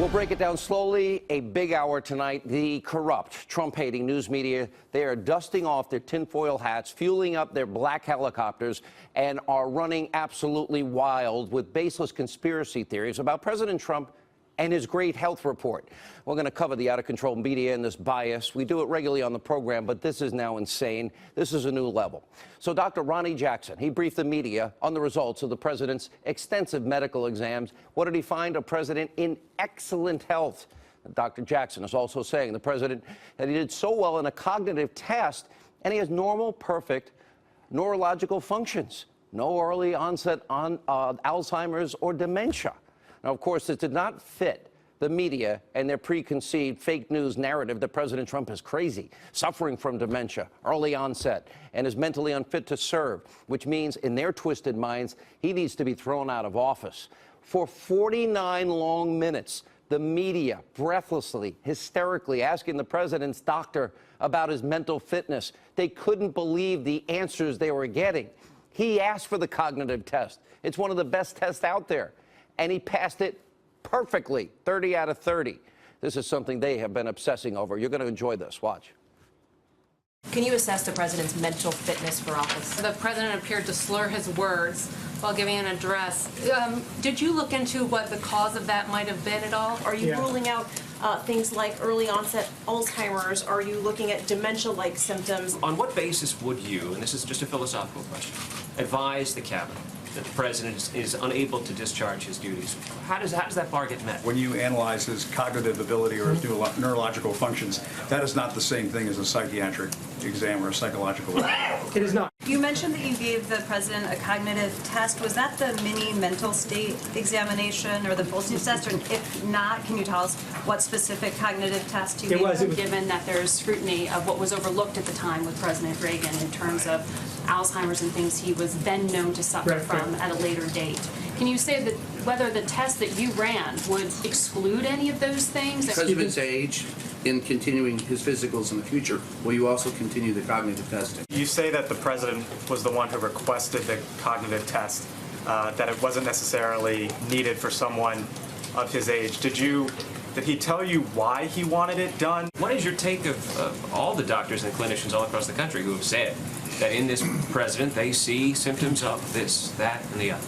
We'll break it down slowly. A big hour tonight. The corrupt, Trump-hating news media, they are dusting off their tinfoil hats, fueling up their black helicopters, and are running absolutely wild with baseless conspiracy theories about President Trump and his great health report. We're going to cover the out-of-control media and this bias. We do it regularly on the program, but this is now insane. This is a new level. So Dr. Ronny Jackson, he briefed the media on the results of the president's extensive medical exams. What did he find? A president in excellent health. Dr. Jackson is also saying the president that he did so well in a cognitive test, and he has normal, perfect neurological functions. No early onset on Alzheimer's or dementia. Now, of course, this did not fit the media and their preconceived fake news narrative that President Trump is crazy, suffering from dementia, early onset, and is mentally unfit to serve, which means in their twisted minds, he needs to be thrown out of office. For 49 long minutes, the media breathlessly, hysterically asking the president's doctor about his mental fitness. They couldn't believe the answers they were getting. He asked for the cognitive test. It's one of the best tests out there. And he passed it perfectly, 30 out of 30. This is something they have been obsessing over. You're going to enjoy this. Watch. Can you assess the president's mental fitness for office? The president appeared to slur his words while giving an address. Did you look into what the cause of that might have been at all? Are you ruling out things like early onset Alzheimer's? Are you looking at dementia-like symptoms? On what basis would you, and this is just a philosophical question, advise the cabinet that the president is unable to discharge his duties? How does that bar get met? When you analyze his cognitive ability or his neurological functions, that is not the same thing as a psychiatric exam or a psychological exam. It is not. You mentioned that you gave the president a cognitive test. Was that the mini mental state examination or the Boltzmann test? And if not, can you tell us what specific cognitive test you gave? It was. Given that there's scrutiny of what was overlooked at the time with President Reagan in terms of Alzheimer's and things he was then known to suffer from at a later date. Can you say that whether the test that you ran would exclude any of those things? The president's age in continuing his physicals in the future, will you also continue the cognitive testing? You say that the president was the one who requested the cognitive test, that it wasn't necessarily needed for someone of his age. Did he tell you why he wanted it done? What is your take of all the doctors and clinicians all across the country who have said that in this president they see symptoms of this, that, and the other?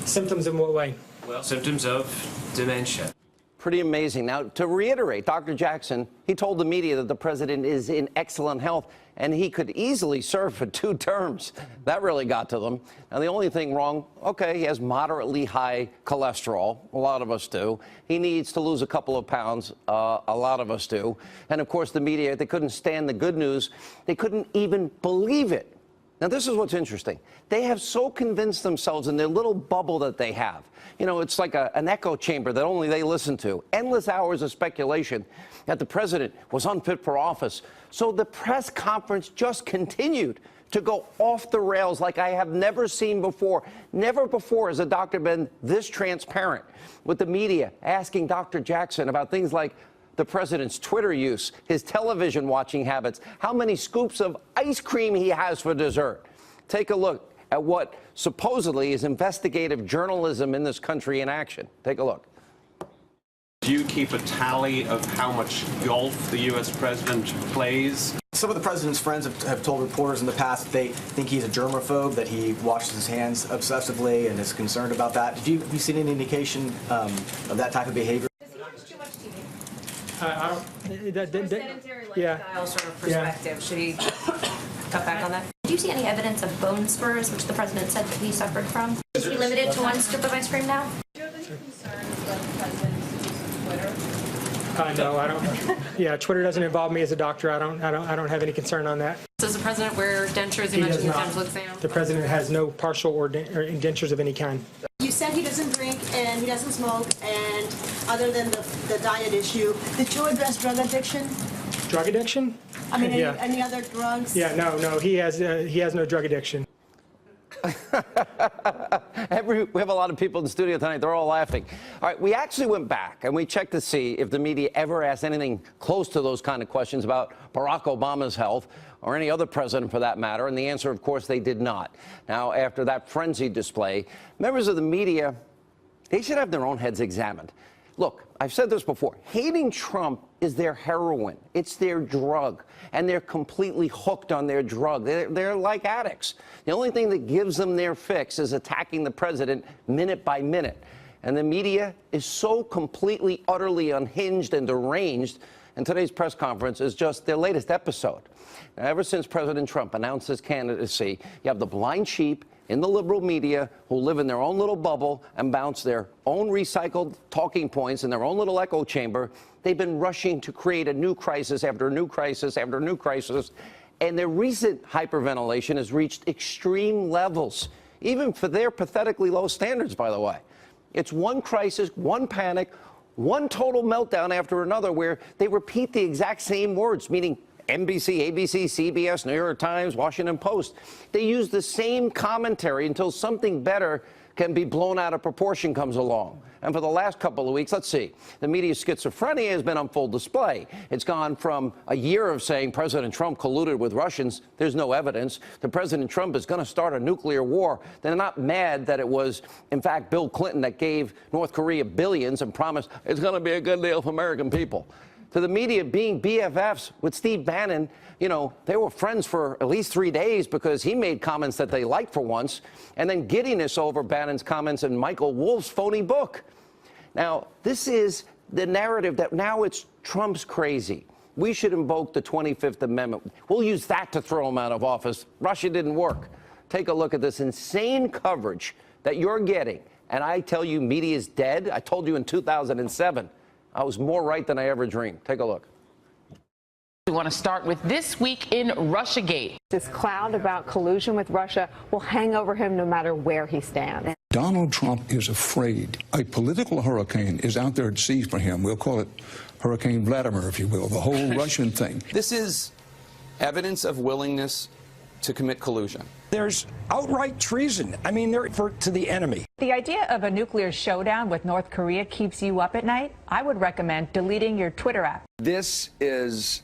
Symptoms in what way? Well, symptoms of dementia. Pretty amazing. Now, to reiterate, Dr. Jackson, he told the media that the president is in excellent health and he could easily serve for 2 terms. That really got to them. Now, the only thing wrong, okay, he has moderately high cholesterol. A lot of us do. He needs to lose a couple of pounds. A lot of us do. And, of course, the media, they couldn't stand the good news. They couldn't even believe it. Now, this is what's interesting. They have so convinced themselves in their little bubble that they have. You know, it's like an echo chamber that only they listen to. Endless hours of speculation that the president was unfit for office. So the press conference just continued to go off the rails like I have never seen before. Never before has a doctor been this transparent with the media asking Dr. Jackson about things like the president's Twitter use, his television watching habits, how many scoops of ice cream he has for dessert. Take a look at what supposedly is investigative journalism in this country in action. Take a look. Do you keep a tally of how much golf the U.S. president plays? Some of the president's friends have told reporters in the past that they think he's a germaphobe, that he washes his hands obsessively and is concerned about that. Have you seen any indication of that type of behavior? I don't. Sedentary lifestyle sort of perspective. Should he cut back on that? Did you see any evidence of bone spurs, which the president said that he suffered from? Is he limited to 1 scoop of ice cream now? Do you have any concerns about the president's use of Twitter? No, I don't. Yeah, Twitter doesn't involve me as a doctor. I don't have any concern on that. Does the president wear dentures? He does not. Dental exam. The president has no partial or dentures of any kind. You said he doesn't drink and he doesn't smoke, and other than the diet issue, did you address drug addiction? Drug addiction? I mean, any other drugs? Yeah, no, he has no drug addiction. We have a lot of people in the studio tonight. They're all laughing. All right, we actually went back and we checked to see if the media ever asked anything close to those kind of questions about Barack Obama's health or any other president for that matter. And the answer, of course, they did not. Now, after that frenzied display, members of the media, they should have their own heads examined. Look, I've said this before. Hating Trump is their heroin. It's their drug. And they're completely hooked on their drug. They're like addicts. The only thing that gives them their fix is attacking the president minute by minute. And the media is so completely, utterly unhinged and deranged. And today's press conference is just their latest episode. Now, ever since President Trump announced his candidacy, you have the blind sheep in the liberal media who live in their own little bubble and bounce their own recycled talking points in their own little echo chamber. They've been rushing to create a new crisis after a new crisis after a new crisis. And their recent hyperventilation has reached extreme levels, even for their pathetically low standards, by the way. It's one crisis, one panic, one total meltdown after another where they repeat the exact same words, meaning NBC, ABC, CBS, New York Times, Washington Post. They use the same commentary until something better can be blown out of proportion comes along. And for the last couple of weeks, let's see, the media's schizophrenia has been on full display. It's gone from a year of saying President Trump colluded with Russians, there's no evidence, to President Trump is going to start a nuclear war. They're not mad that it was, in fact, Bill Clinton that gave North Korea billions and promised it's going to be a good deal for American people. To the media being BFFs with Steve Bannon, you know, they were friends for at least 3 days because he made comments that they liked for once, and then giddiness over Bannon's comments in Michael Wolff's phony book. Now, this is the narrative that now it's Trump's crazy. We should invoke the 25th Amendment. We'll use that to throw him out of office. Russia didn't work. Take a look at this insane coverage that you're getting. And I tell you, media is dead. I told you in 2007. I was more right than I ever dreamed. Take a look. We want to start with This Week in Russiagate. This cloud about collusion with Russia will hang over him no matter where he stands. Donald Trump is afraid. A political hurricane is out there at sea for him. We'll call it Hurricane Vladimir, if you will, the whole Russian thing. This is evidence of willingness to commit collusion. There's outright treason. I mean, they're to the enemy. The idea of a nuclear showdown with North Korea keeps you up at night? I would recommend deleting your Twitter app. This is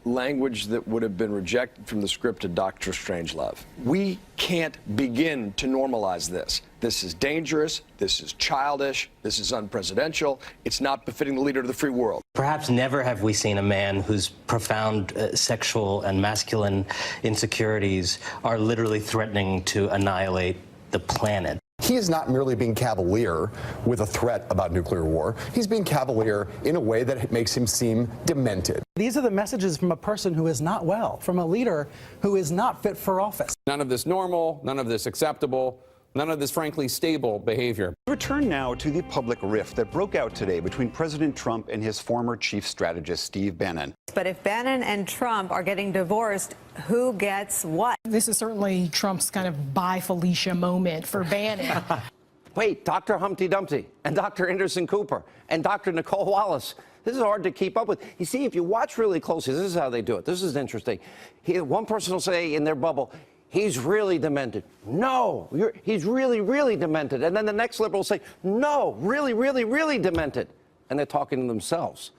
language that would have been rejected from the script of Dr. Strangelove. We can't begin to normalize this. This is dangerous. This is childish. This is unpresidential. It's not befitting the leader of the free world. Perhaps never have we seen a man whose profound sexual and masculine insecurities are literally threatening to annihilate the planet. He is not merely being cavalier with a threat about nuclear war. He's being cavalier in a way that makes him seem demented. These are the messages from a person who is not well, from a leader who is not fit for office. None of this normal, none of this acceptable, none of this, frankly, stable behavior. Return now to the public rift that broke out today between President Trump and his former chief strategist, Steve Bannon. But if Bannon and Trump are getting divorced, who gets what? This is certainly Trump's kind of bye Felicia moment for Bannon. Wait, Dr. Humpty Dumpty and Dr. Anderson Cooper and Dr. Nicole Wallace. This is hard to keep up with. You see, if you watch really closely, this is how they do it. This is interesting. One person will say in their bubble, he's really demented. No, he's really, really demented. And then the next liberal will say, no, really, really, really demented. And they're talking to themselves.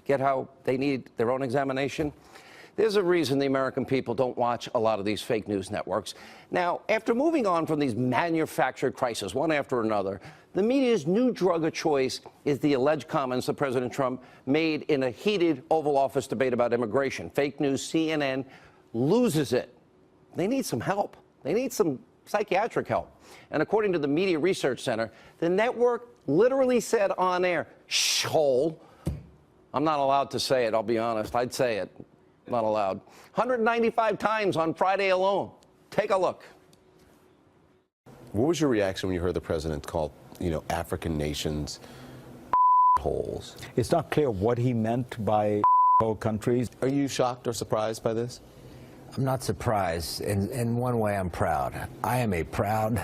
Get how they need their own examination? There's a reason the American people don't watch a lot of these fake news networks. Now, after moving on from these manufactured crises, one after another, the media's new drug of choice is the alleged comments that President Trump made in a heated Oval Office debate about immigration. Fake news, CNN loses it. They need some help. They need some psychiatric help. And according to the Media Research Center, the network literally said on air, shh, hole. I'm not allowed to say it, I'll be honest. I'd say it. Not allowed. 195 times on Friday alone. Take a look. What was your reaction when you heard the president call, African nations holes? It's not clear what he meant by whole countries. Are you shocked or surprised by this? I'm not surprised. In one way, I'm proud. I am a proud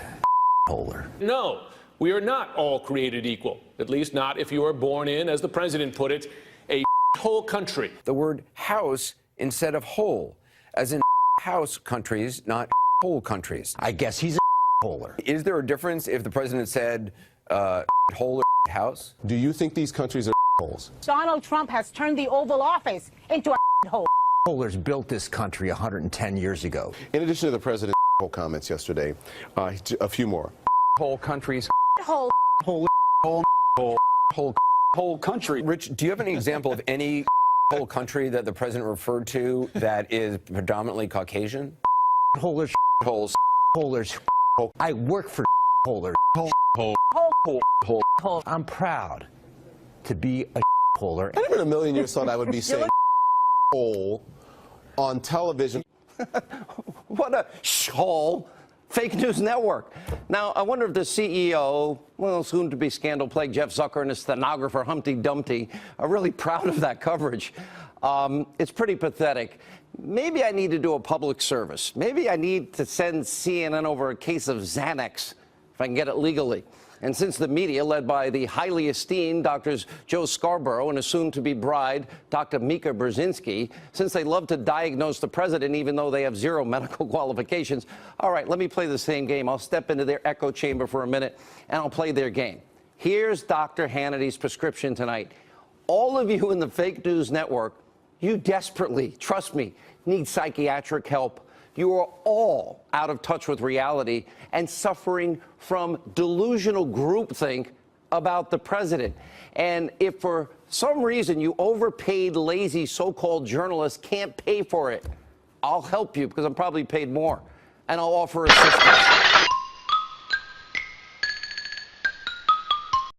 holer. No, we are not all created equal. At least not if you are born in, as the president put it, a whole country. The word house instead of whole, as in house countries, not whole countries. I guess he's a holer. Is there a difference if the president said whole or house? Do you think these countries are holes? Donald Trump has turned the Oval Office into a hole. Holers built this country 110 years ago. In addition to the president's comments yesterday, a few more. Whole countries. Hole. Hole. Hole. Hole. whole country. Rich, do you have any example of any whole country that the president referred to that is predominantly Caucasian? Holders. Holes. Holders. I work for holders. I'm proud to be a holder. I never in a million years thought I would be saying hole on television. What a hole. Fake news network. Now, I wonder if the CEO, well, soon to be scandal plagued Jeff Zucker and his stenographer Humpty Dumpty are really proud of that coverage. It's pretty pathetic. Maybe I need to do a public service. Maybe I need to send CNN over a case of Xanax if I can get it legally. And since the media, led by the highly esteemed Drs. Joe Scarborough and a soon-to-be bride, Dr. Mika Brzezinski, since they love to diagnose the president even though they have zero medical qualifications, all right, let me play the same game. I'll step into their echo chamber for a minute, and I'll play their game. Here's Dr. Hannity's prescription tonight. All of you in the fake news network, you desperately, trust me, need psychiatric help. You are all out of touch with reality and suffering from delusional groupthink about the president. And if for some reason you overpaid, lazy so-called journalists can't pay for it, I'll help you because I'm probably paid more, and I'll offer assistance.